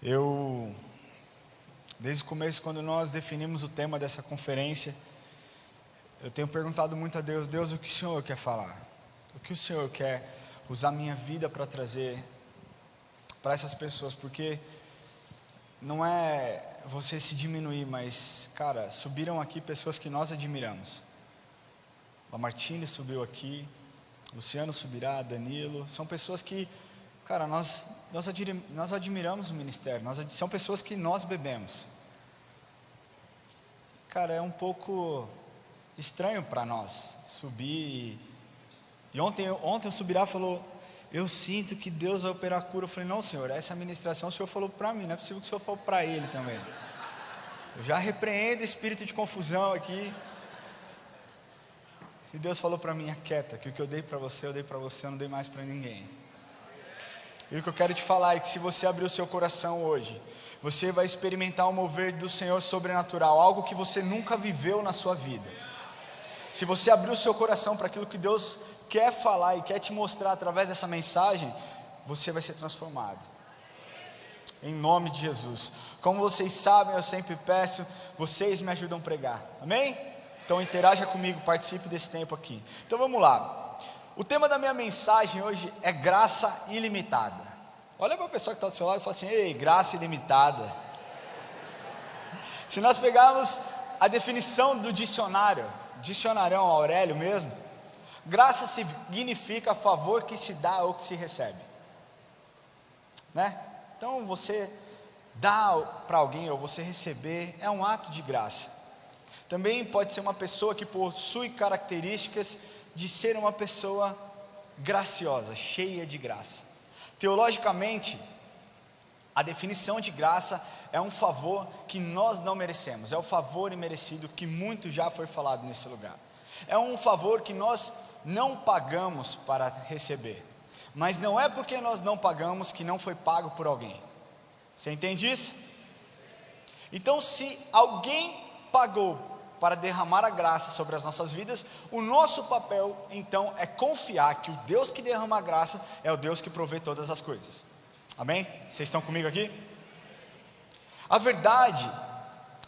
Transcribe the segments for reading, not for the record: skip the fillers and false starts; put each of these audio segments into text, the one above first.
Eu, desde o começo, quando nós definimos o tema dessa conferência, eu tenho perguntado muito a Deus: Deus, o que o Senhor quer falar? O que o Senhor quer usar minha vida para trazer para essas pessoas? Porque não é você se diminuir, mas, cara, subiram aqui pessoas que nós admiramos. A Martine subiu aqui, Luciano subirá, Danilo, são pessoas que, cara, nós admiramos o ministério, são pessoas que nós bebemos. Cara, é um pouco estranho para nós subir. E ontem o Subirá falou: eu sinto que Deus vai operar a cura. Eu falei: não, Senhor, essa administração o Senhor falou para mim, não é possível que o Senhor falou para ele também. Eu já repreendo o espírito de confusão aqui. E Deus falou para mim: aquieta, que o que eu dei para você, eu não dei mais para ninguém. E o que eu quero te falar é que se você abrir o seu coração hoje, você vai experimentar o mover do Senhor sobrenatural, algo que você nunca viveu na sua vida. Se você abrir o seu coração para aquilo que Deus quer falar e quer te mostrar através dessa mensagem, você vai ser transformado, em nome de Jesus. Como vocês sabem, eu sempre peço, vocês me ajudam a pregar, amém? Então interaja comigo, participe desse tempo aqui. Então vamos lá. O tema da minha mensagem hoje é graça ilimitada. Olha para a pessoa que está do seu lado e fala assim: ei, graça ilimitada. Se nós pegarmos a definição do dicionarão Aurélio mesmo, graça significa favor que se dá ou que se recebe, né? Então você dá para alguém ou você receber é um ato de graça. Também pode ser uma pessoa que possui características de ser uma pessoa graciosa, cheia de graça. Teologicamente, a definição de graça é um favor que nós não merecemos, é o favor imerecido que muito já foi falado nesse lugar. É um favor que nós não pagamos para receber, mas não é porque nós não pagamos que não foi pago por alguém. Você entende isso? Então, se alguém pagou para derramar a graça sobre as nossas vidas, o nosso papel então é confiar que o Deus que derrama a graça é o Deus que provê todas as coisas. Amém? Vocês estão comigo aqui? A verdade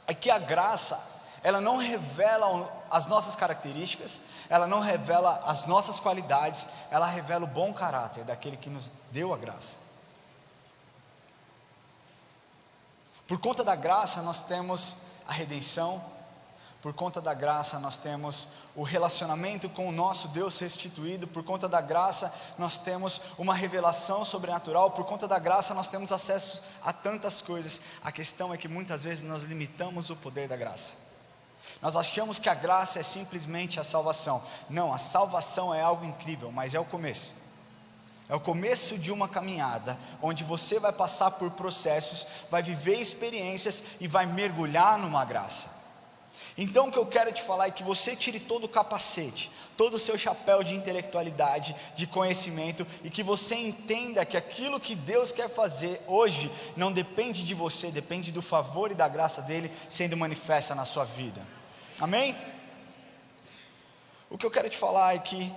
é que a graça, ela não revela as nossas características, ela não revela as nossas qualidades, ela revela o bom caráter daquele que nos deu a graça. Por conta da graça nós temos a redenção. Por conta da graça nós temos o relacionamento com o nosso Deus restituído. Por conta da graça nós temos uma revelação sobrenatural. Por conta da graça nós temos acesso a tantas coisas. A questão é que muitas vezes nós limitamos o poder da graça. Nós achamos que a graça é simplesmente a salvação. Não, a salvação é algo incrível, mas é o começo. É o começo de uma caminhada, onde você vai passar por processos, vai viver experiências e vai mergulhar numa graça. Então o que eu quero te falar é que você tire todo o capacete, todo o seu chapéu de intelectualidade, de conhecimento, e que você entenda que aquilo que Deus quer fazer hoje não depende de você, depende do favor e da graça dele sendo manifesta na sua vida. Amém? O que eu quero te falar é que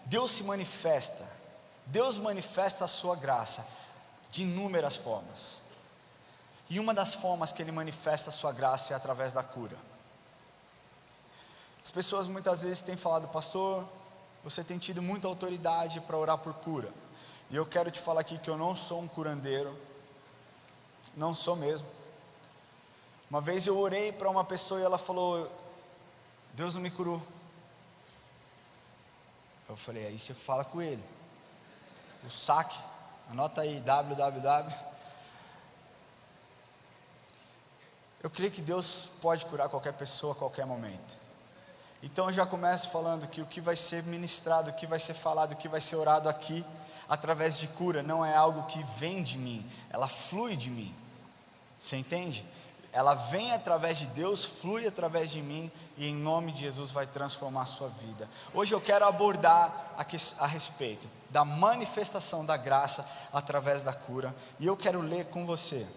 Deus manifesta a sua graça de inúmeras formas. E uma das formas que ele manifesta a sua graça é através da cura. As pessoas muitas vezes têm falado: pastor, você tem tido muita autoridade para orar por cura. E eu quero te falar aqui que eu não sou um curandeiro, não sou mesmo. Uma vez eu orei para uma pessoa e ela falou: Deus não me curou. Eu falei: aí você fala com ele. O saque, anota aí, www. Eu creio que Deus pode curar qualquer pessoa a qualquer momento. Então eu já começo falando que o que vai ser ministrado, o que vai ser falado, o que vai ser orado aqui, através de cura, não é algo que vem de mim, ela flui de mim. Você entende? Ela vem através de Deus, flui através de mim, e em nome de Jesus vai transformar a sua vida. Hoje eu quero abordar a respeito da manifestação da graça através da cura, e eu quero ler com você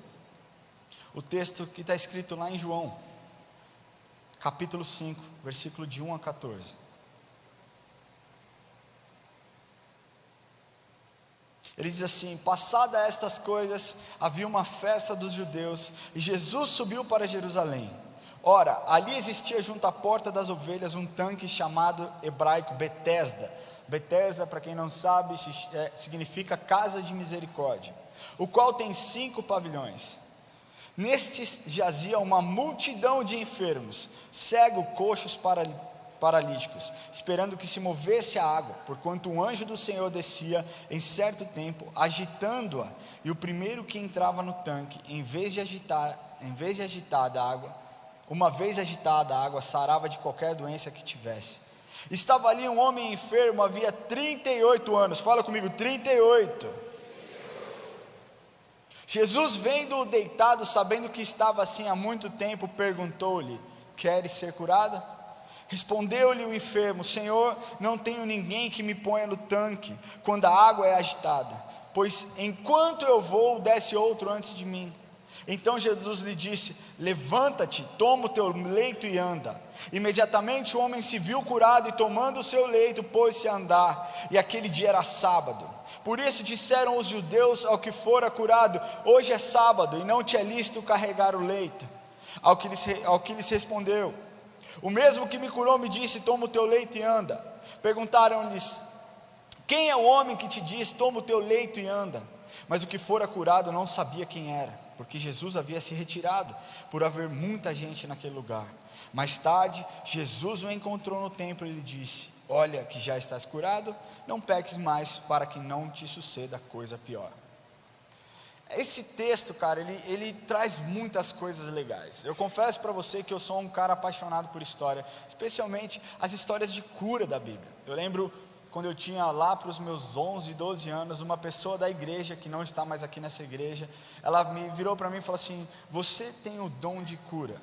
o texto que está escrito lá em João, capítulo 5, versículo de 1 a 14. Ele diz assim: passada estas coisas, havia uma festa dos judeus, e Jesus subiu para Jerusalém. Ora, ali existia junto à porta das ovelhas um tanque chamado hebraico Betesda. Betesda, para quem não sabe, significa casa de misericórdia, o qual tem 5 pavilhões. Nestes jazia uma multidão de enfermos, cegos, coxos, paralíticos, esperando que se movesse a água, porquanto um anjo do Senhor descia em certo tempo, agitando-a, e o primeiro que entrava no tanque, uma vez agitada a água, sarava de qualquer doença que tivesse. Estava ali um homem enfermo, havia 38 anos, fala comigo, 38. Jesus, vendo-o deitado, sabendo que estava assim há muito tempo, perguntou-lhe: queres ser curado? Respondeu-lhe o enfermo: Senhor, não tenho ninguém que me ponha no tanque quando a água é agitada, pois enquanto eu vou, desce outro antes de mim. Então Jesus lhe disse: levanta-te, toma o teu leito e anda. Imediatamente o homem se viu curado e, tomando o seu leito, pôs-se a andar. E aquele dia era sábado. Por isso disseram os judeus ao que fora curado: hoje é sábado e não te é lícito carregar o leito. Ao que lhes respondeu: o mesmo que me curou me disse: toma o teu leito e anda. Perguntaram-lhes: quem é o homem que te diz: toma o teu leito e anda? Mas o que fora curado não sabia quem era, porque Jesus havia se retirado, por haver muita gente naquele lugar. Mais tarde, Jesus o encontrou no templo e lhe disse: olha que já estás curado, não peques mais, para que não te suceda coisa pior. Esse texto, cara, ele traz muitas coisas legais. Eu confesso para você que eu sou um cara apaixonado por história, especialmente as histórias de cura da Bíblia. Eu lembro quando eu tinha lá para os meus 11, 12 anos, uma pessoa da igreja, que não está mais aqui nessa igreja, ela me virou para mim e falou assim: você tem o dom de cura.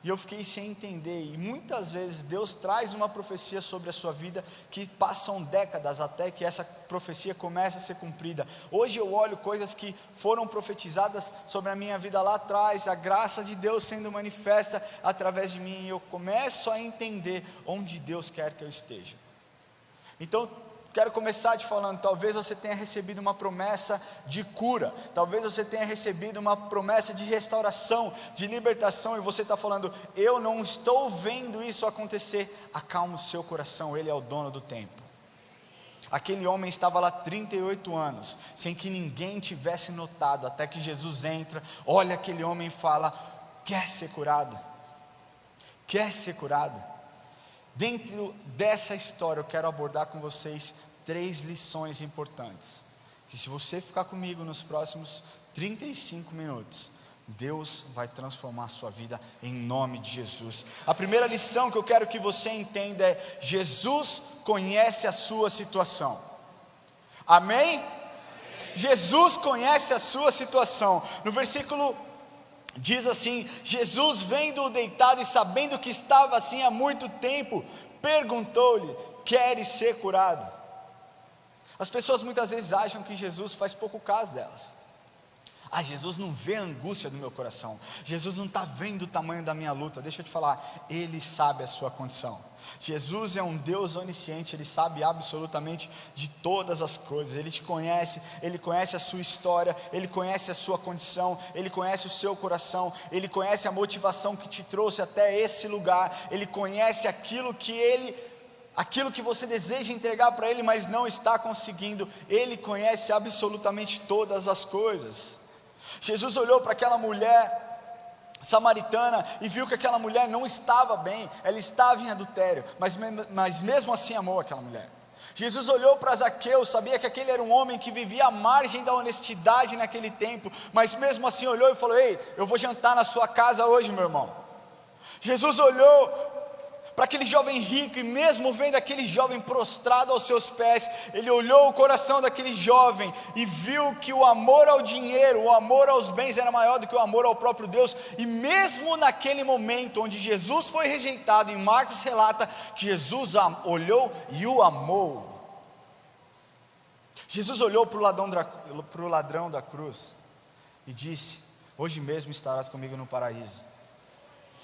E eu fiquei sem entender, e muitas vezes Deus traz uma profecia sobre a sua vida, que passam décadas até que essa profecia comece a ser cumprida. Hoje eu olho coisas que foram profetizadas sobre a minha vida lá atrás, a graça de Deus sendo manifesta através de mim, e eu começo a entender onde Deus quer que eu esteja. Então, quero começar te falando, talvez você tenha recebido uma promessa de cura, talvez você tenha recebido uma promessa de restauração, de libertação, e você está falando: eu não estou vendo isso acontecer. Acalma o seu coração, Ele é o dono do tempo. Aquele homem estava lá 38 anos, sem que ninguém tivesse notado, até que Jesus entra, olha aquele homem e fala: quer ser curado? Quer ser curado? Dentro dessa história eu quero abordar com vocês 3 lições importantes, que se você ficar comigo nos próximos 35 minutos, Deus vai transformar a sua vida em nome de Jesus. A primeira lição que eu quero que você entenda é: Jesus conhece a sua situação. Amém? Jesus conhece a sua situação. No versículo diz assim: Jesus, vendo-o deitado e sabendo que estava assim há muito tempo, perguntou-lhe: queres ser curado? As pessoas muitas vezes acham que Jesus faz pouco caso delas. Jesus não vê a angústia do meu coração, Jesus não está vendo o tamanho da minha luta. Deixa eu te falar, Ele sabe a sua condição. Jesus é um Deus onisciente, Ele sabe absolutamente de todas as coisas. Ele te conhece, Ele conhece a sua história, Ele conhece a sua condição, Ele conhece o seu coração, Ele conhece a motivação que te trouxe até esse lugar, Ele conhece aquilo que você deseja entregar para Ele, mas não está conseguindo. Ele conhece absolutamente todas as coisas. Jesus olhou para aquela mulher samaritana e viu que aquela mulher não estava bem, ela estava em adultério, mas mesmo assim amou aquela mulher. Jesus olhou para Zaqueu, sabia que aquele era um homem que vivia à margem da honestidade naquele tempo, mas mesmo assim olhou e falou: ei, eu vou jantar na sua casa hoje, meu irmão. Jesus olhou para aquele jovem rico, e mesmo vendo aquele jovem prostrado aos seus pés, Ele olhou o coração daquele jovem e viu que o amor ao dinheiro, o amor aos bens era maior do que o amor ao próprio Deus. E mesmo naquele momento onde Jesus foi rejeitado, em Marcos relata que Jesus olhou e o amou. Jesus olhou para o ladrão da cruz e disse: hoje mesmo estarás comigo no paraíso.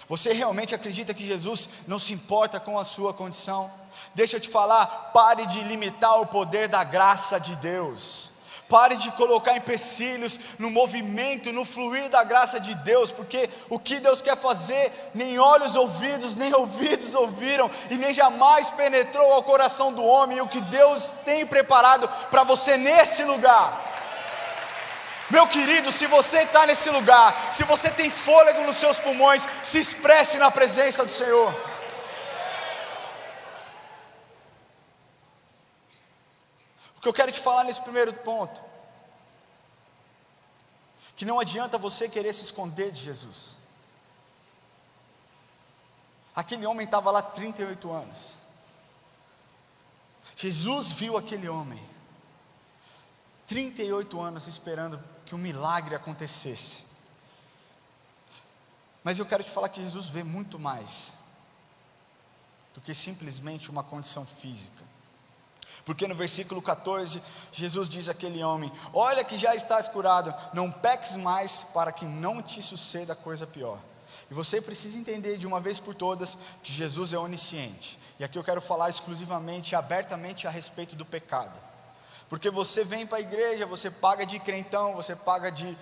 Você realmente acredita que Jesus não se importa com a sua condição? Deixa eu te falar, pare de limitar o poder da graça de Deus. Pare de colocar empecilhos no movimento, no fluir da graça de Deus, porque o que Deus quer fazer, nem olhos ouvidos, nem ouvidos ouviram, e nem jamais penetrou ao coração do homem, o que Deus tem preparado para você nesse lugar. Meu querido, se você está nesse lugar, se você tem fôlego nos seus pulmões, se expresse na presença do Senhor. O que eu quero te falar nesse primeiro ponto, que não adianta você querer se esconder de Jesus. Aquele homem estava lá 38 anos. Jesus viu aquele homem 38 anos esperando que um milagre acontecesse. Mas eu quero te falar que Jesus vê muito mais do que simplesmente uma condição física. Porque no versículo 14, Jesus diz àquele homem: olha que já estás curado, não peques mais, para que não te suceda coisa pior. E você precisa entender de uma vez por todas que Jesus é onisciente. E aqui eu quero falar exclusivamente, abertamente a respeito do pecado. Porque você vem para a igreja, você paga de crentão, você paga de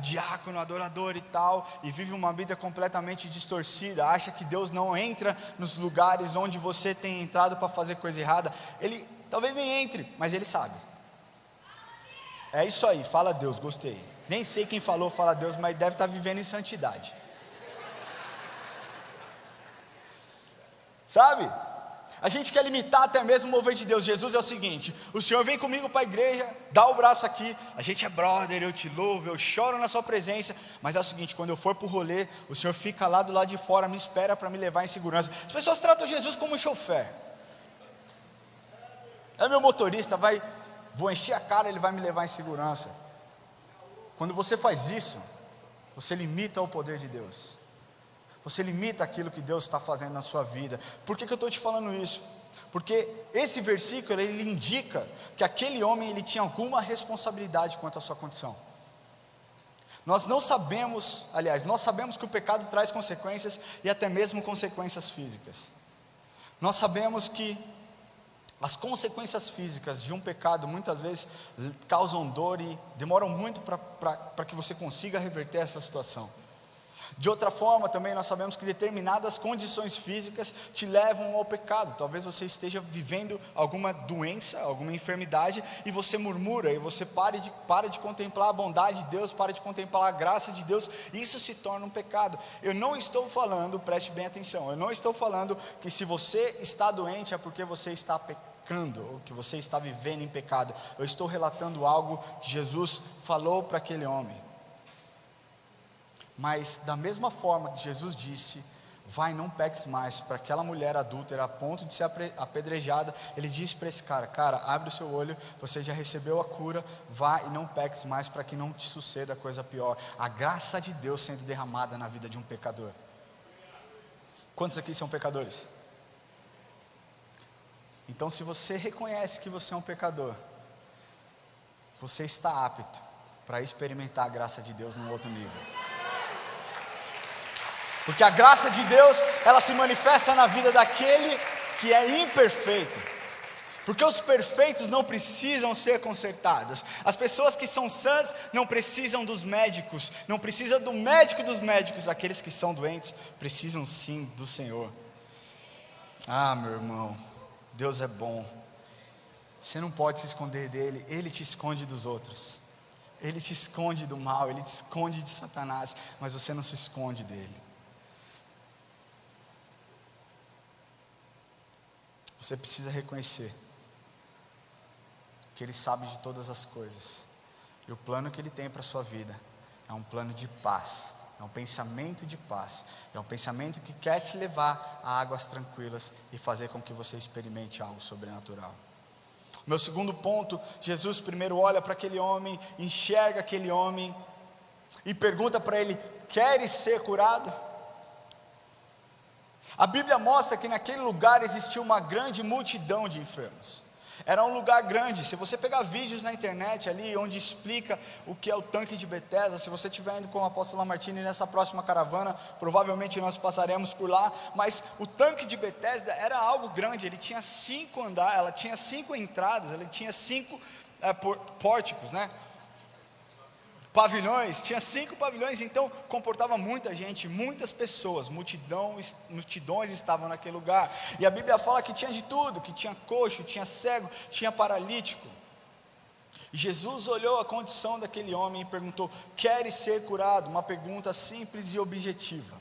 diácono, adorador e tal, e vive uma vida completamente distorcida, acha que Deus não entra nos lugares onde você tem entrado para fazer coisa errada. Ele talvez nem entre, mas Ele sabe. É isso aí, fala Deus, gostei. Nem sei quem falou fala Deus, mas deve estar vivendo em santidade. Sabe? A gente quer limitar até mesmo o mover de Deus. Jesus é o seguinte: o Senhor vem comigo para a igreja, dá o braço aqui, a gente é brother, eu te louvo, eu choro na sua presença, mas é o seguinte, quando eu for para o rolê, o Senhor fica lá do lado de fora, me espera para me levar em segurança. As pessoas tratam Jesus como um chofer. É meu motorista, vou encher a cara, ele vai me levar em segurança. Quando você faz isso, você limita o poder de Deus. Você limita aquilo que Deus está fazendo na sua vida. Por que eu estou te falando isso? Porque esse versículo, ele indica que aquele homem, ele tinha alguma responsabilidade quanto à sua condição. Nós não sabemos, aliás, nós sabemos que o pecado traz consequências, e até mesmo consequências físicas. Nós sabemos que as consequências físicas de um pecado, muitas vezes, causam dor e demoram muito para que você consiga reverter essa situação. De outra forma, também nós sabemos que determinadas condições físicas te levam ao pecado. Talvez você esteja vivendo alguma doença, alguma enfermidade, e você murmura, e você para de contemplar a bondade de Deus, para de contemplar a graça de Deus, e isso se torna um pecado. Eu não estou falando, preste bem atenção, eu não estou falando que se você está doente é porque você está pecando, ou que você está vivendo em pecado. Eu estou relatando algo que Jesus falou para aquele homem. Mas da mesma forma que Jesus disse, vai, não peques mais, para aquela mulher adúltera a ponto de ser apedrejada, Ele disse para esse cara, abre o seu olho, você já recebeu a cura, vá e não peques mais, para que não te suceda coisa pior. A graça de Deus sendo derramada na vida de um pecador. Quantos aqui são pecadores? Então, se você reconhece que você é um pecador, você está apto para experimentar a graça de Deus num outro nível. Porque a graça de Deus, ela se manifesta na vida daquele que é imperfeito. Porque os perfeitos não precisam ser consertados. As pessoas que são sãs não precisam dos médicos, não precisam do médico dos médicos. Aqueles que são doentes precisam sim do Senhor. Ah, meu irmão, Deus é bom. Você não pode se esconder dele, Ele te esconde dos outros. Ele te esconde do mal, Ele te esconde de Satanás, mas você não se esconde dele. Você precisa reconhecer que Ele sabe de todas as coisas, e o plano que Ele tem para a sua vida é um plano de paz, é um pensamento de paz, é um pensamento que quer te levar a águas tranquilas e fazer com que você experimente algo sobrenatural. Meu segundo ponto, Jesus primeiro olha para aquele homem, enxerga aquele homem e pergunta para ele: queres ser curado? A Bíblia mostra que naquele lugar existia uma grande multidão de enfermos. Era um lugar grande. Se você pegar vídeos na internet ali, onde explica o que é o tanque de Betesda, se você estiver indo com o apóstolo Martini nessa próxima caravana, provavelmente nós passaremos por lá, mas o tanque de Betesda era algo grande, ele tinha 5 andares, ela tinha 5 entradas, ele tinha 5 pórticos, né? Pavilhões, tinha 5 pavilhões, então comportava muita gente, muitas pessoas, multidões estavam naquele lugar, e a Bíblia fala que tinha de tudo, que tinha coxo, tinha cego, tinha paralítico. E Jesus olhou a condição daquele homem e perguntou: queres ser curado? Uma pergunta simples e objetiva.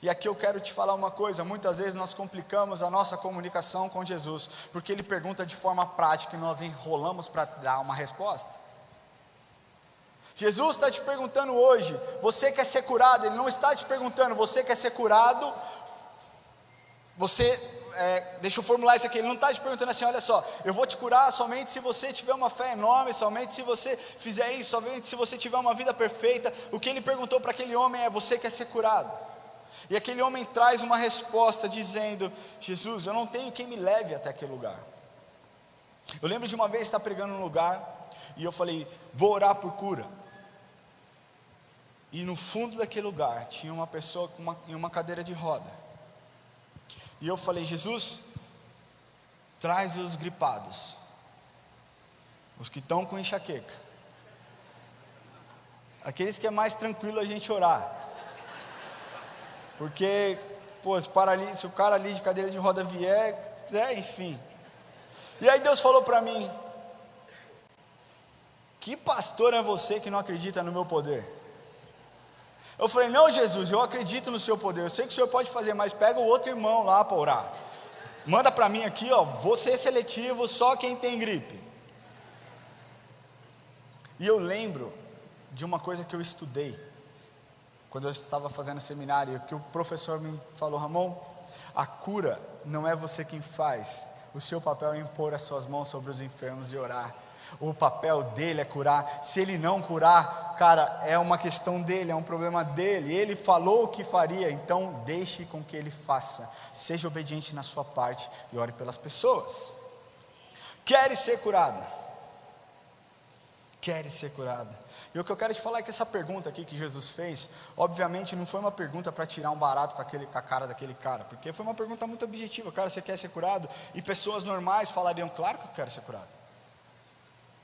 E aqui eu quero te falar uma coisa: muitas vezes nós complicamos a nossa comunicação com Jesus, porque Ele pergunta de forma prática e nós enrolamos para dar uma resposta. Jesus está te perguntando hoje: você quer ser curado? Ele não está te perguntando: você quer ser curado? Deixa eu formular isso aqui, Ele não está te perguntando assim: olha só, eu vou te curar somente se você tiver uma fé enorme, somente se você fizer isso, somente se você tiver uma vida perfeita. O que Ele perguntou para aquele homem é: você quer ser curado? E aquele homem traz uma resposta dizendo: Jesus, eu não tenho quem me leve até aquele lugar. Eu lembro de uma vez estar pregando num lugar, e eu falei: vou orar por cura. E no fundo daquele lugar tinha uma pessoa em uma cadeira de roda. E eu falei: Jesus, traz os gripados, os que estão com enxaqueca, aqueles que é mais tranquilo a gente orar, porque se o cara ali de cadeira de roda vier, enfim. E aí Deus falou para mim: que pastor é você que não acredita no meu poder? Eu falei: não, Jesus, eu acredito no seu poder, eu sei que o Senhor pode fazer, mas pega o outro irmão lá para orar, manda para mim aqui, vou ser seletivo, só quem tem gripe. E eu lembro de uma coisa que eu estudei, quando eu estava fazendo seminário, que o professor me falou: Ramon, a cura não é você quem faz, o seu papel é impor as suas mãos sobre os enfermos e orar. O papel dele é curar. Se ele não curar, cara, é uma questão dele, é um problema dele. Ele falou o que faria, então deixe com que ele faça. Seja obediente na sua parte e ore pelas pessoas. Queres ser curado? Queres ser curado? E o que eu quero te falar é que essa pergunta aqui que Jesus fez, obviamente não foi uma pergunta para tirar um barato com a cara daquele cara, porque foi uma pergunta muito objetiva. Cara, você quer ser curado? E pessoas normais falariam: claro que eu quero ser curado.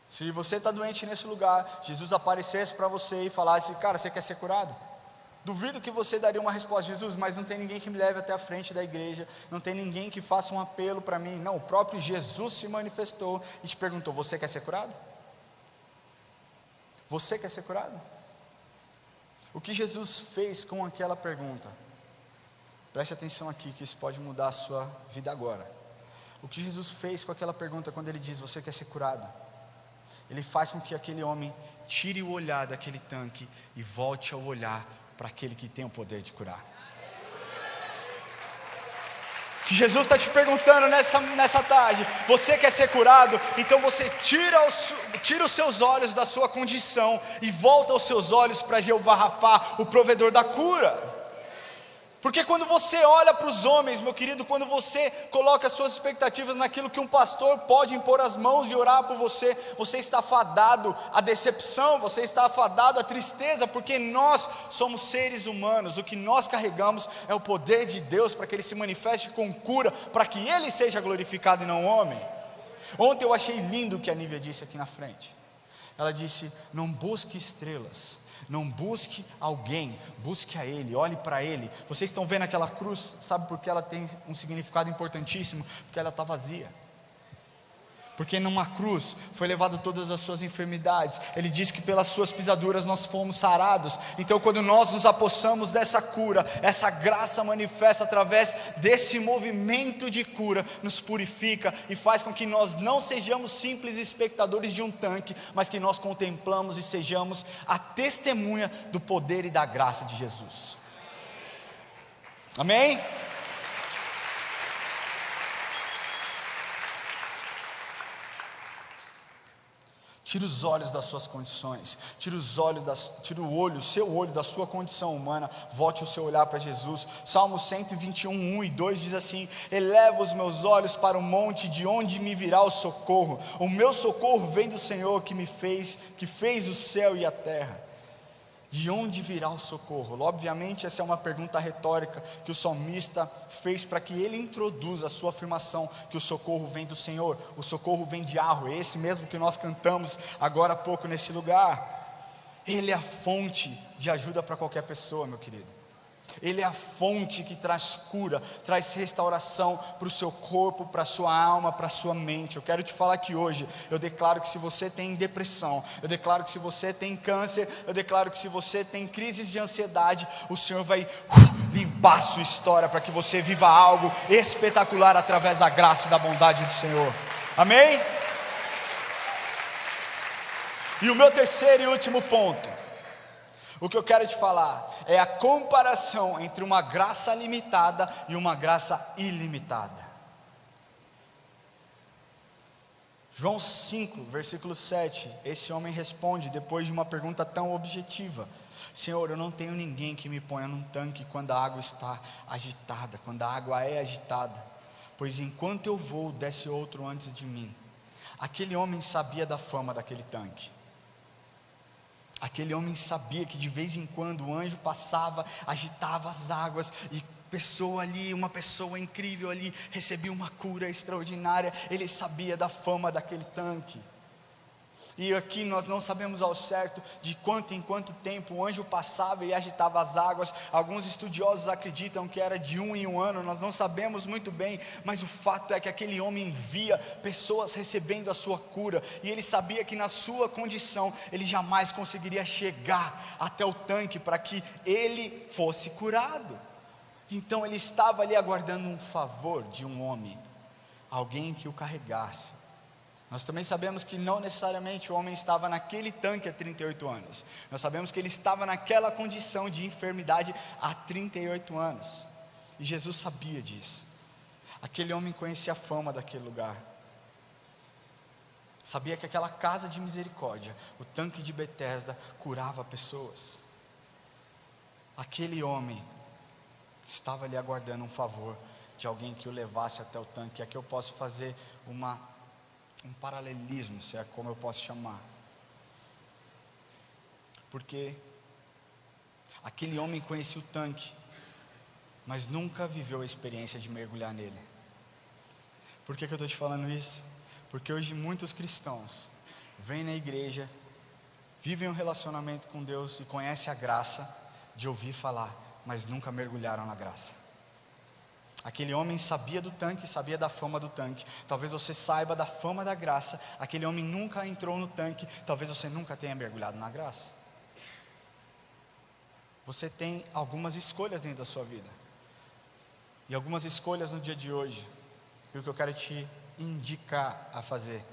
Se você está doente nesse lugar, Jesus aparecesse para você e falasse: cara, você quer ser curado? Duvido que você daria uma resposta: Jesus, mas não tem ninguém que me leve até a frente da igreja, não tem ninguém que faça um apelo para mim. Não, o próprio Jesus se manifestou e te perguntou: você quer ser curado? Você quer ser curado? O que Jesus fez com aquela pergunta? Preste atenção aqui, que isso pode mudar a sua vida agora. O que Jesus fez com aquela pergunta, quando Ele diz: você quer ser curado? Ele faz com que aquele homem tire o olhar daquele tanque e volte a olhar para aquele que tem o poder de curar. Que Jesus está te perguntando nessa tarde: você quer ser curado? Então você tira os seus olhos da sua condição e volta os seus olhos para Jeová Rafá, o provedor da cura. Porque quando você olha para os homens, meu querido, quando você coloca as suas expectativas naquilo que um pastor pode impor as mãos e orar por você, você está fadado à decepção, você está fadado à tristeza, porque nós somos seres humanos. O que nós carregamos é o poder de Deus para que Ele se manifeste com cura, para que Ele seja glorificado e não o homem. Ontem eu achei lindo o que a Nívia disse aqui na frente. Ela disse: não busque estrelas, não busque alguém, busque a Ele, olhe para Ele. Vocês estão vendo aquela cruz, sabe por que ela tem um significado importantíssimo? Porque ela está vazia. Porque numa cruz foi levado todas as suas enfermidades. Ele diz que pelas suas pisaduras nós fomos sarados. Então quando nós nos apossamos dessa cura, essa graça manifesta através desse movimento de cura, nos purifica e faz com que nós não sejamos simples espectadores de um tanque, mas que nós contemplamos e sejamos a testemunha do poder e da graça de Jesus. Amém? Tira os olhos das suas condições, tira o seu olho da sua condição humana, volte o seu olhar para Jesus. Salmo 121, 1 e 2 diz assim: eleva os meus olhos para o monte, de onde me virá o socorro. O meu socorro vem do Senhor que fez o céu e a terra. De onde virá o socorro? Obviamente essa é uma pergunta retórica que o salmista fez para que ele introduza a sua afirmação que o socorro vem do Senhor, o socorro vem de Yahweh, esse mesmo que nós cantamos agora há pouco nesse lugar. Ele é a fonte de ajuda para qualquer pessoa, meu querido. Ele é a fonte que traz cura, traz restauração para o seu corpo, para a sua alma, para a sua mente. Eu quero te falar que hoje, eu declaro que se você tem depressão, eu declaro que se você tem câncer, eu declaro que se você tem crises de ansiedade, o Senhor vai limpar a sua história para que você viva algo espetacular através da graça e da bondade do Senhor. Amém? E o meu terceiro e último ponto, o que eu quero te falar é a comparação entre uma graça limitada e uma graça ilimitada. João 5, versículo 7, esse homem responde depois de uma pergunta tão objetiva: Senhor, eu não tenho ninguém que me ponha num tanque quando a água está agitada, quando a água é agitada, pois enquanto eu vou, desce outro antes de mim. Aquele homem sabia da fama daquele tanque. Aquele homem sabia que de vez em quando o anjo passava, agitava as águas e pessoa ali, uma pessoa incrível ali, recebia uma cura extraordinária. Ele sabia da fama daquele tanque. E aqui nós não sabemos ao certo de quanto em quanto tempo o anjo passava e agitava as águas. Alguns estudiosos acreditam que era de 1 em 1 ano, nós não sabemos muito bem, mas o fato é que aquele homem via pessoas recebendo a sua cura, e ele sabia que na sua condição, ele jamais conseguiria chegar até o tanque para que ele fosse curado. Então ele estava ali aguardando um favor de um homem, alguém que o carregasse. Nós também sabemos que não necessariamente o homem estava naquele tanque há 38 anos. Nós sabemos que ele estava naquela condição de enfermidade há 38 anos. E Jesus sabia disso. Aquele homem conhecia a fama daquele lugar. Sabia que aquela casa de misericórdia, o tanque de Betesda, curava pessoas. Aquele homem estava ali aguardando um favor de alguém que o levasse até o tanque. Aqui eu posso fazer um paralelismo, se é como eu posso chamar, porque aquele homem conhecia o tanque, mas nunca viveu a experiência de mergulhar nele. Por que eu estou te falando isso? Porque hoje muitos cristãos vêm na igreja, vivem um relacionamento com Deus e conhecem a graça de ouvir falar, mas nunca mergulharam na graça. Aquele homem sabia do tanque, sabia da fama do tanque. Talvez você saiba da fama da graça. Aquele homem nunca entrou no tanque. Talvez você nunca tenha mergulhado na graça. Você tem algumas escolhas dentro da sua vida, e algumas escolhas no dia de hoje. E o que eu quero te indicar a fazer: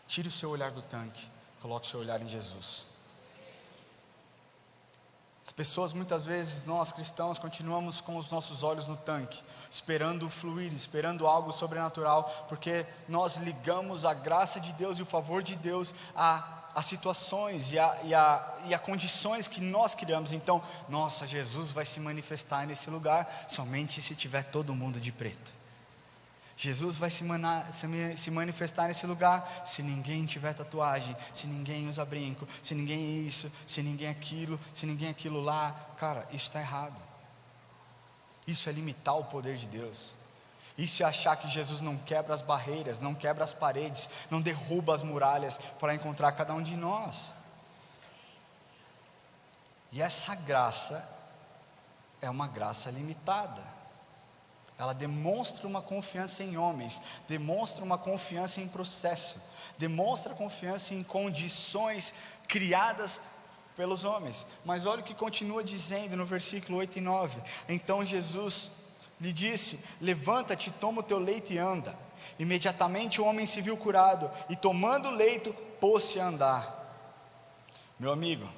tire o seu olhar do tanque, coloque o seu olhar em Jesus. As pessoas, muitas vezes, nós cristãos, continuamos com os nossos olhos no tanque, esperando fluir, esperando algo sobrenatural, porque nós ligamos a graça de Deus e o favor de Deus a situações e a condições que nós criamos. Então, nossa, Jesus vai se manifestar nesse lugar somente se tiver todo mundo de preto. Jesus vai se manifestar nesse lugar se ninguém tiver tatuagem, se ninguém usa brinco, se ninguém isso, se ninguém aquilo, se ninguém aquilo lá. Cara, isso está errado. Isso é limitar o poder de Deus. Isso é achar que Jesus não quebra as barreiras, não quebra as paredes, não derruba as muralhas para encontrar cada um de nós. E essa graça é uma graça limitada. Ela demonstra uma confiança em homens, demonstra uma confiança em processo, demonstra confiança em condições criadas pelos homens. Mas olha o que continua dizendo no versículo 8 e 9. Então Jesus lhe disse: levanta-te, toma o teu leito e anda. Imediatamente o homem se viu curado, e tomando o leito, pôs-se a andar. Meu amigo,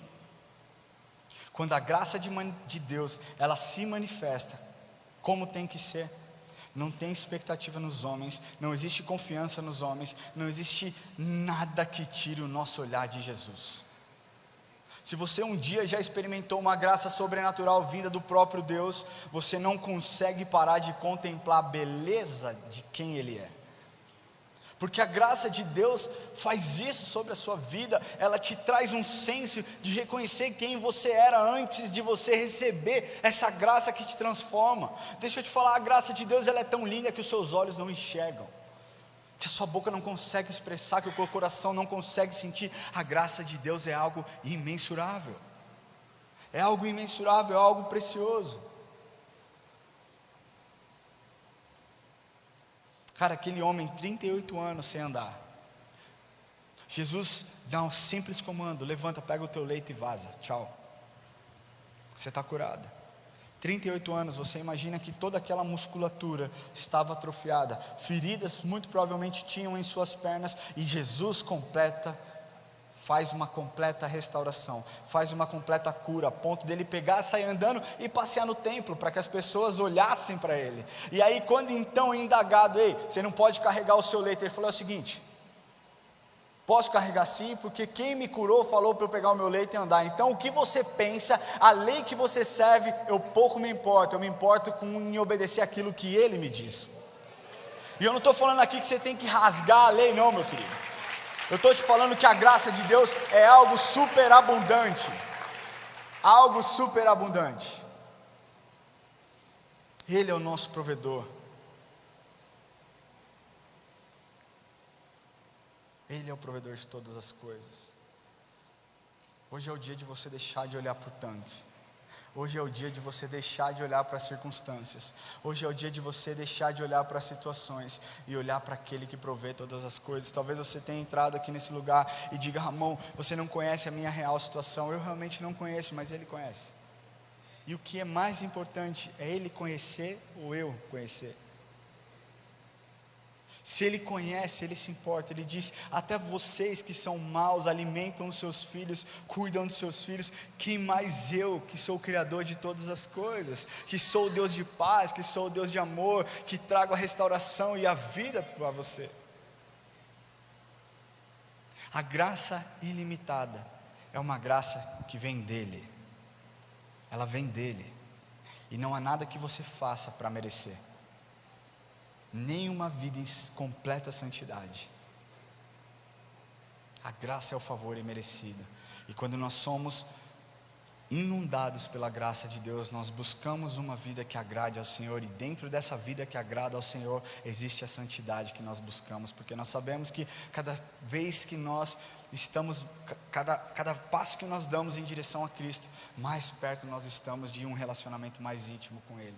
quando a graça de Deus, ela se manifesta como tem que ser, não tem expectativa nos homens, não existe confiança nos homens, não existe nada que tire o nosso olhar de Jesus. Se você um dia já experimentou uma graça sobrenatural vinda do próprio Deus, você não consegue parar de contemplar a beleza de quem Ele é. Porque a graça de Deus faz isso sobre a sua vida. Ela te traz um senso de reconhecer quem você era antes de você receber essa graça que te transforma. Deixa eu te falar, a graça de Deus ela é tão linda que os seus olhos não enxergam, que a sua boca não consegue expressar, que o seu coração não consegue sentir. A graça de Deus é algo imensurável. É algo imensurável, é algo precioso. Cara, aquele homem, 38 anos sem andar. Jesus dá um simples comando: levanta, pega o teu leito e vaza, tchau. Você está curado. 38 anos, você imagina que toda aquela musculatura estava atrofiada, feridas muito provavelmente tinham em suas pernas, e Jesus faz uma completa restauração, faz uma completa cura, a ponto dele pegar, sair andando e passear no templo, para que as pessoas olhassem para ele. E aí quando então indagado: ei, você não pode carregar o seu leito, ele falou o seguinte: posso carregar sim, porque quem me curou falou para eu pegar o meu leito e andar. Então o que você pensa, a lei que você serve, eu pouco me importo, eu me importo em obedecer aquilo que ele me diz. E eu não estou falando aqui que você tem que rasgar a lei não, meu querido. Eu estou te falando que a graça de Deus é algo superabundante. Algo superabundante. Ele é o nosso provedor. Ele é o provedor de todas as coisas. Hoje é o dia de você deixar de olhar para o tanque. Hoje é o dia de você deixar de olhar para as circunstâncias. Hoje é o dia de você deixar de olhar para as situações e olhar para aquele que provê todas as coisas. Talvez você tenha entrado aqui nesse lugar e diga: Ramon, você não conhece a minha real situação. Eu realmente não conheço, mas Ele conhece. E o que é mais importante é Ele conhecer ou eu conhecer. Se Ele conhece, Ele se importa. Ele diz: até vocês que são maus alimentam os seus filhos, cuidam dos seus filhos, quem mais eu, que sou o Criador de todas as coisas, que sou o Deus de paz, que sou o Deus de amor, que trago a restauração e a vida para você. A graça ilimitada é uma graça que vem dEle. Ela vem dEle, e não há nada que você faça para merecer, nem uma vida em completa santidade. A graça é o favor imerecido. E quando nós somos inundados pela graça de Deus, nós buscamos uma vida que agrade ao Senhor. E dentro dessa vida que agrada ao Senhor, existe a santidade que nós buscamos. Porque nós sabemos que cada vez que nós estamos, cada passo que nós damos em direção a Cristo, mais perto nós estamos de um relacionamento mais íntimo com Ele.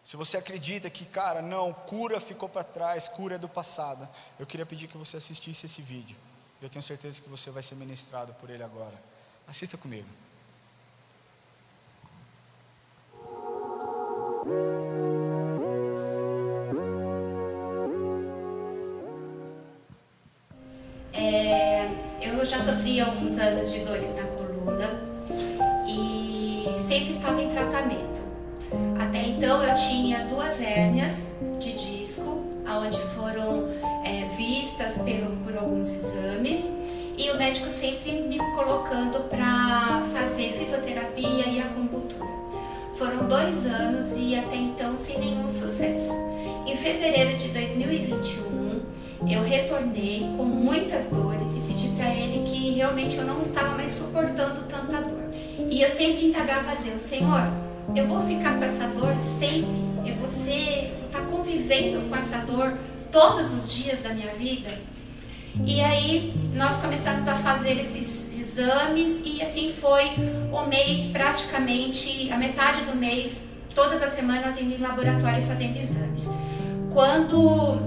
Se você acredita que, cara, não, cura ficou para trás, cura é do passado, eu queria pedir que você assistisse esse vídeo. Eu tenho certeza que você vai ser ministrado por ele agora. Assista comigo. Eu já sofri alguns anos de dores na coluna e sempre estava em tratamento. Até então eu tinha 2 hérnias de disco, onde foram vistas por alguns exames, e o médico sempre me colocando para fazer fisioterapia e acupuntura. Foram 2 anos e até então sem nenhum sucesso. Em fevereiro de 2021 eu retornei com muitas dores e pedi para ele que realmente eu não estava mais suportando tanta dor. E eu sempre indagava a Deus: Senhor, eu vou ficar com essa dor sempre? Eu vou estar convivendo com essa dor todos os dias da minha vida? E aí nós começamos a fazer esses exames e assim foi o mês, praticamente a metade do mês, todas as semanas indo em laboratório fazendo exames. Quando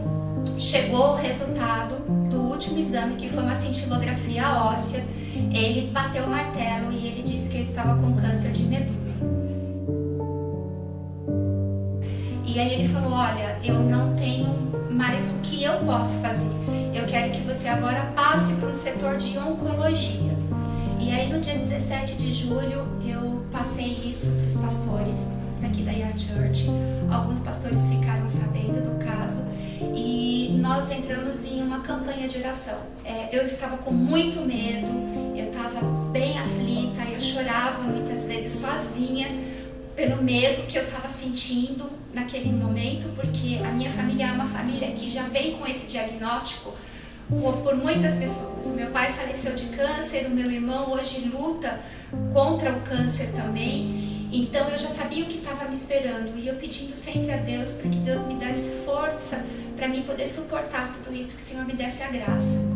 chegou o resultado do último exame, que foi uma cintilografia óssea, ele bateu o martelo e ele disse que eu estava com câncer de medula. E aí ele falou: olha, eu não tenho mais o que eu posso fazer. Eu quero que você agora passe para um setor de oncologia. E aí no dia 17 de julho eu passei isso para os pastores aqui da Yard Church. Alguns pastores ficaram sabendo do caso e nós entramos em uma campanha de oração. Eu estava com muito medo, eu estava bem aflita, eu chorava muitas vezes sozinha, pelo medo que eu estava sentindo naquele momento, porque a minha família é uma família que já vem com esse diagnóstico por muitas pessoas. O meu pai faleceu de câncer, o meu irmão hoje luta contra o câncer também, então eu já sabia o que estava me esperando, e eu pedindo sempre a Deus para que Deus me desse força para mim poder suportar tudo isso, que o Senhor me desse a graça.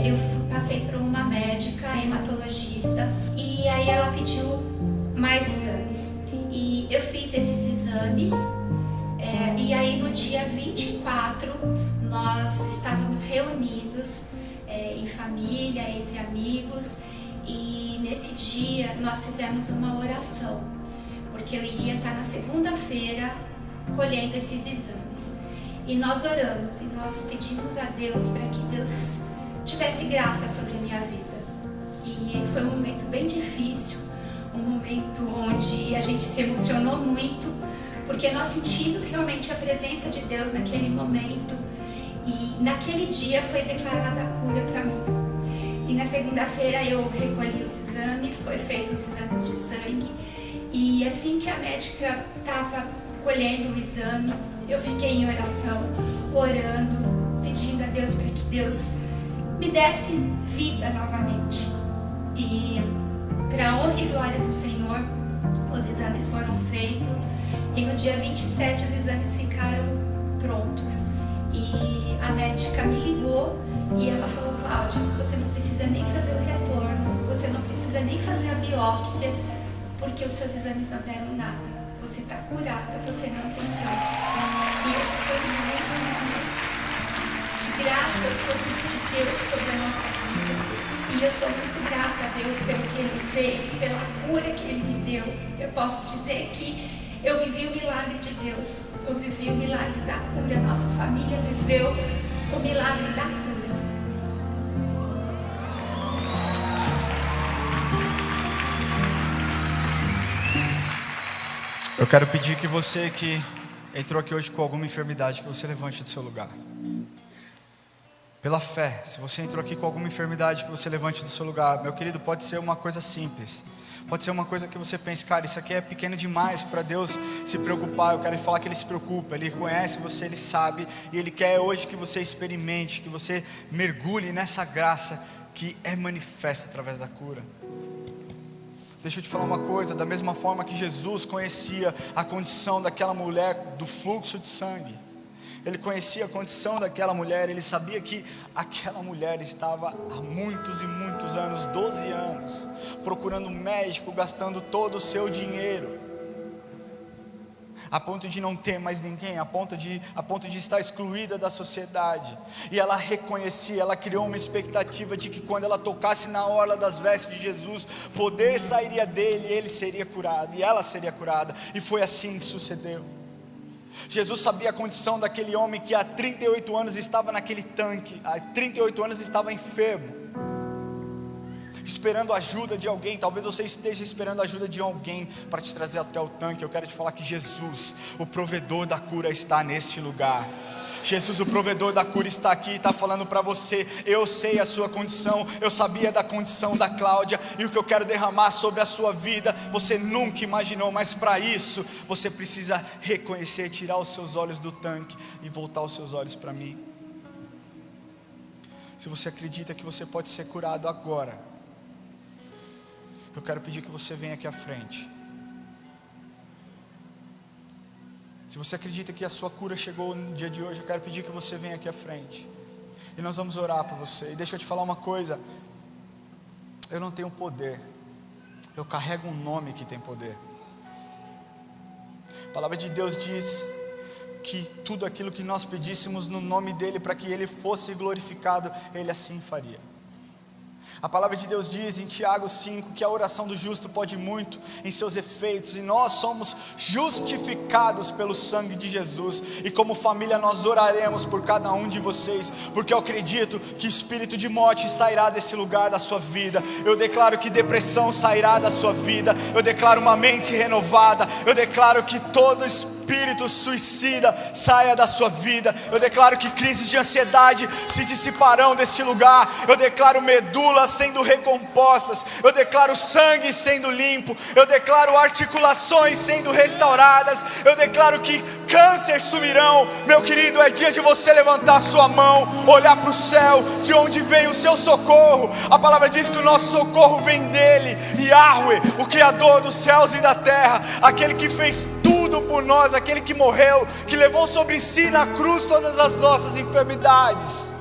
Eu passei por uma médica, hematologista, e aí ela pediu mais exames, e eu fiz esses exames, e aí no dia 24 nós estávamos reunidos em família, entre amigos, e nesse dia nós fizemos uma oração, porque eu iria estar na segunda-feira colhendo esses exames, e nós oramos e nós pedimos a Deus para que Deus tivesse graça sobre a minha vida. E foi um momento bem difícil, um momento onde a gente se emocionou muito, porque nós sentimos realmente a presença de Deus naquele momento, e naquele dia foi declarada a cura para mim. E na segunda-feira eu recolhi os exames, foi feito os exames de sangue, e assim que a médica estava colhendo o exame, eu fiquei em oração, orando, pedindo a Deus para que Deus me desse vida novamente. E para a honra e glória do Senhor, os exames foram feitos, e no dia 27 os exames ficaram prontos. E a médica me ligou e ela falou: Cláudia, você não precisa nem fazer o retorno, você não precisa nem fazer a biópsia, porque os seus exames não deram nada. Você está curada, você não tem câncer. E esse foi um momento de graça de Deus sobre a nossa vida. E eu sou muito grata a Deus pelo que Ele fez, pela cura que Ele me deu. Eu posso dizer que eu vivi o milagre de Deus, eu vivi o milagre da cura. Nossa família viveu o milagre da cura. Eu quero pedir que você que entrou aqui hoje com alguma enfermidade, que você levante do seu lugar. Pela fé, se você entrou aqui com alguma enfermidade, que você levante do seu lugar. Meu querido, pode ser uma coisa simples, pode ser uma coisa que você pense: cara, isso aqui é pequeno demais para Deus se preocupar. Eu quero falar que Ele se preocupa, Ele conhece você, Ele sabe, e Ele quer hoje que você experimente, que você mergulhe nessa graça que é manifesta através da cura. Deixa eu te falar uma coisa: da mesma forma que Jesus conhecia a condição daquela mulher do fluxo de sangue, Ele conhecia a condição daquela mulher, Ele sabia que aquela mulher estava há muitos e muitos anos, 12 anos, procurando um médico, gastando todo o seu dinheiro, a ponto de não ter mais ninguém, a ponto de estar excluída da sociedade. E ela reconhecia, ela criou uma expectativa de que quando ela tocasse na orla das vestes de Jesus, poder sairia dele, ele seria curado, e ela seria curada. E foi assim que sucedeu. Jesus sabia a condição daquele homem que há 38 anos estava naquele tanque, há 38 anos estava enfermo, esperando a ajuda de alguém. Talvez você esteja esperando a ajuda de alguém para te trazer até o tanque. Eu quero te falar que Jesus, o provedor da cura, está neste lugar. Jesus, o provedor da cura, está aqui e está falando para você: eu sei a sua condição, eu sabia da condição da Cláudia, e o que eu quero derramar sobre a sua vida, você nunca imaginou. Mas para isso, você precisa reconhecer, tirar os seus olhos do tanque e voltar os seus olhos para mim. Se você acredita que você pode ser curado agora, eu quero pedir que você venha aqui à frente. Se você acredita que a sua cura chegou no dia de hoje, eu quero pedir que você venha aqui à frente, e nós vamos orar por você. E deixa eu te falar uma coisa: eu não tenho poder, eu carrego um nome que tem poder. A palavra de Deus diz que tudo aquilo que nós pedíssemos no nome dEle, para que Ele fosse glorificado, Ele assim faria. A palavra de Deus diz em Tiago 5 que a oração do justo pode muito em seus efeitos, e nós somos justificados pelo sangue de Jesus. E como família nós oraremos por cada um de vocês, porque eu acredito que espírito de morte sairá desse lugar da sua vida. Eu declaro que depressão sairá da sua vida, eu declaro uma mente renovada, eu declaro que todo espírito espírito suicida saia da sua vida. Eu declaro que crises de ansiedade se dissiparão deste lugar. Eu declaro medulas sendo recompostas. Eu declaro sangue sendo limpo. Eu declaro articulações sendo restauradas. Eu declaro que câncer sumirão. Meu querido, é dia de você levantar sua mão, olhar para o céu, de onde vem o seu socorro. A palavra diz que o nosso socorro vem dele, Yahweh, o Criador dos céus e da terra, aquele que fez tudo por nós, aquele que morreu, que levou sobre si na cruz todas as nossas enfermidades.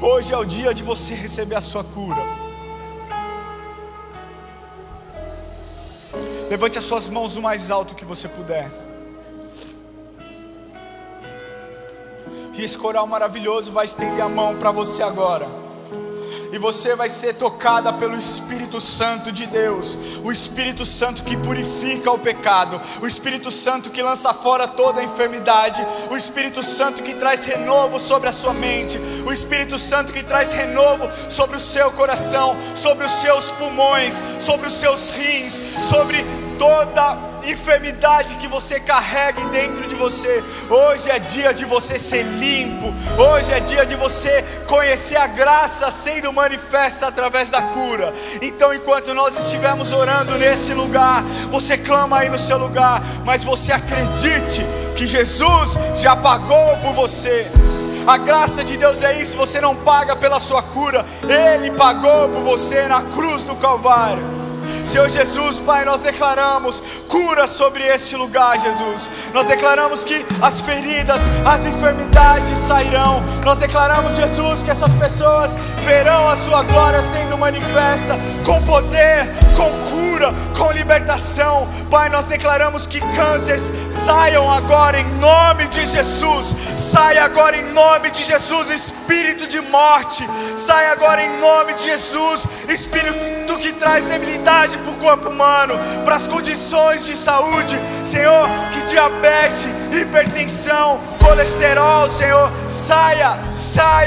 Hoje é o dia de você receber a sua cura. Levante as suas mãos o mais alto que você puder. E esse coral maravilhoso vai estender a mão para você agora. E você vai ser tocada pelo Espírito Santo de Deus. O Espírito Santo que purifica o pecado. O Espírito Santo que lança fora toda a enfermidade. O Espírito Santo que traz renovo sobre a sua mente. O Espírito Santo que traz renovo sobre o seu coração, sobre os seus pulmões, sobre os seus rins, sobre toda enfermidade que você carrega dentro de você. Hoje é dia de você ser limpo. Hoje é dia de você conhecer a graça sendo manifesta através da cura. Então, enquanto nós estivermos orando nesse lugar, você clama aí no seu lugar, mas você acredite que Jesus já pagou por você. A graça de Deus é isso. Você não paga pela sua cura, Ele pagou por você na cruz do Calvário. Senhor Jesus, Pai, nós declaramos cura sobre este lugar, Jesus. Nós declaramos que as feridas, as enfermidades sairão. Nós declaramos, Jesus, que essas pessoas verão a sua glória sendo manifesta, com poder, com cura, com libertação. Pai, nós declaramos que cânceres saiam agora em nome de Jesus. Saia agora em nome de Jesus, espírito de morte. Saia agora em nome de Jesus, espírito que traz debilidade para o corpo humano, para as condições de saúde. Senhor, que diabetes, hipertensão, colesterol, Senhor, saia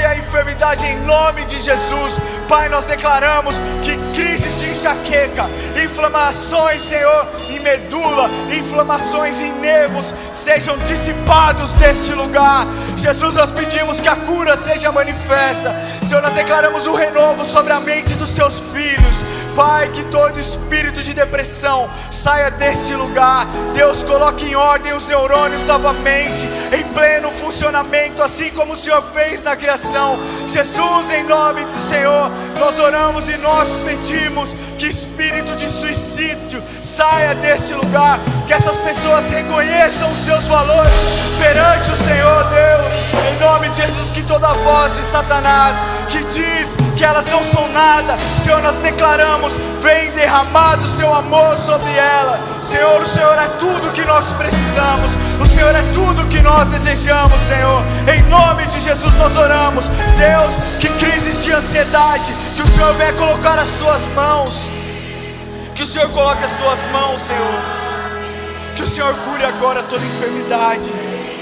a enfermidade em nome de Jesus. Pai, nós declaramos que crises de enxaqueca, inflamações, Senhor, em medula, inflamações em nervos, sejam dissipados deste lugar. Jesus, nós pedimos que a cura seja manifesta. Senhor, nós declaramos o renovo sobre a mente dos teus filhos. Pai, que todo espírito de depressão saia deste lugar. Deus, coloque em ordem os neurônios novamente, em pleno funcionamento, assim como o Senhor fez na criação. Jesus, em nome do Senhor, nós oramos e nós pedimos que espírito de suicídio saia deste lugar. Que essas pessoas reconheçam os seus valores perante o Senhor Deus. Em nome de Jesus, que toda voz de Satanás que diz que elas não são nada, Senhor, nós declaramos, vem derramado o seu amor sobre ela. Senhor, o Senhor é tudo que nós precisamos. O Senhor é tudo que nós desejamos, Senhor. Em nome de Jesus nós oramos. Deus, que crises de ansiedade, que o Senhor venha colocar as tuas mãos. Que o Senhor coloque as tuas mãos, Senhor. Que o Senhor cure agora toda enfermidade.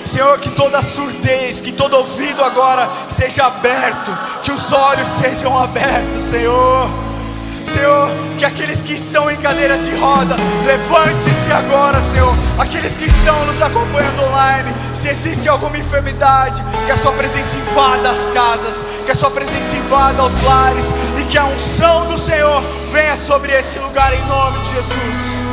Senhor, que toda surdez, que todo ouvido agora seja aberto, que os olhos sejam abertos, Senhor. Senhor, que aqueles que estão em cadeiras de roda, levante-se agora, Senhor. Aqueles que estão nos acompanhando online, se existe alguma enfermidade, que a sua presença invada as casas, que a sua presença invada os lares, e que a unção do Senhor venha sobre esse lugar em nome de Jesus.